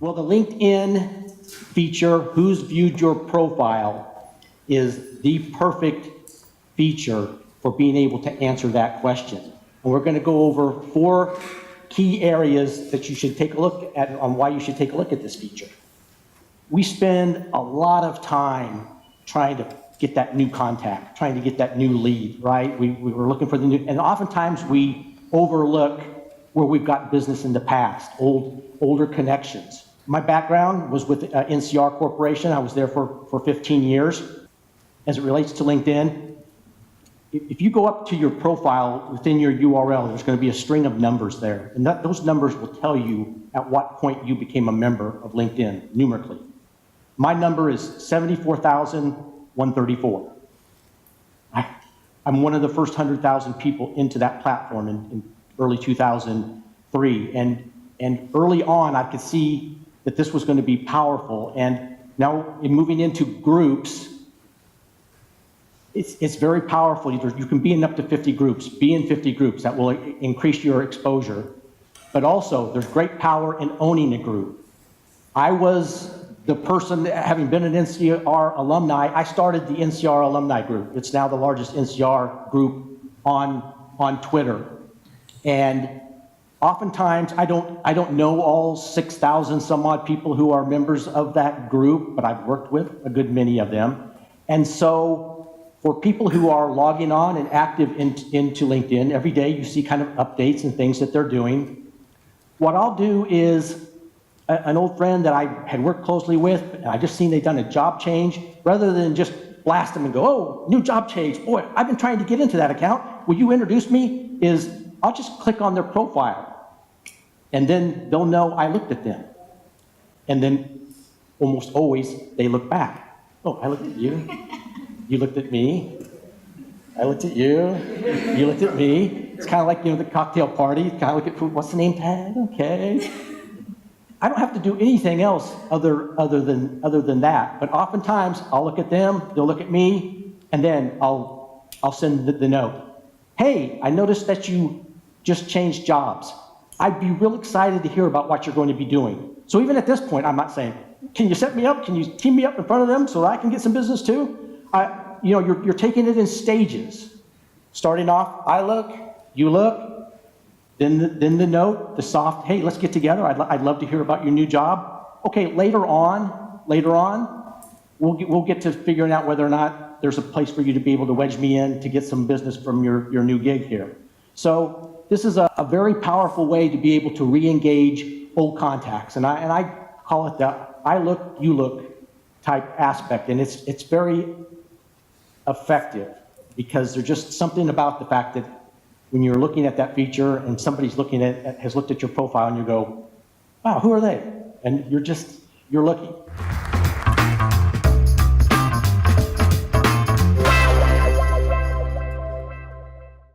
Well, the LinkedIn feature, who's viewed your profile, is the perfect feature for being able to answer that question. And we're going to go over 4 key areas that you should take a look at on why you should take a look at this feature. We spend a lot of time trying to get that new contact, trying to get that new lead, right? We were looking for the new, and oftentimes we overlook where we've got business in the past, older connections. My background was with NCR Corporation. I was there for 15 years. As it relates to LinkedIn, if you go up to your profile within your URL, there's going to be a string of numbers there. And those numbers will tell you at what point you became a member of LinkedIn numerically. My number is 74,134. I'm one of the first 100,000 people into that platform in early 2003. And early on, I could see that this was going to be powerful. And now in moving into groups, it's very powerful. You can be in up to 50 groups, be in 50 groups. That will increase your exposure. But also, there's great power in owning a group. I was the person, having been an NCR alumni, I started the NCR alumni group. It's now the largest NCR group on Twitter. And oftentimes, I don't know all 6,000 some odd people who are members of that group, but I've worked with a good many of them. And so for people who are logging on and active into LinkedIn, every day you see kind of updates and things that they're doing. What I'll do is, an old friend that I had worked closely with, and I just seen they'd done a job change, rather than just blast them and go, oh, new job change, boy, I've been trying to get into that account, will you introduce me? I'll just click on their profile, and then they'll know I looked at them. And then almost always they look back. Oh, I looked at you. You looked at me. I looked at you. You looked at me. It's kind of like, the cocktail party. Kind of look at food. What's the name tag? Okay. I don't have to do anything else other than that. But oftentimes I'll look at them, they'll look at me, and then I'll send the note. Hey, I noticed that you just changed jobs. I'd be real excited to hear about what you're going to be doing. So even at this point, I'm not saying, can you set me up? Can you team me up in front of them so that I can get some business too? You're taking it in stages. Starting off, I look, you look, then the note, the soft, hey, let's get together. I'd love to hear about your new job. Okay, later on, we'll get to figuring out whether or not there's a place for you to be able to wedge me in to get some business from your new gig here. So this is a very powerful way to be able to re-engage old contacts. And I call it the I look, you look type aspect. And it's very effective because there's just something about the fact that when you're looking at that feature and somebody's has looked at your profile and you go, wow, who are they? And you're looking.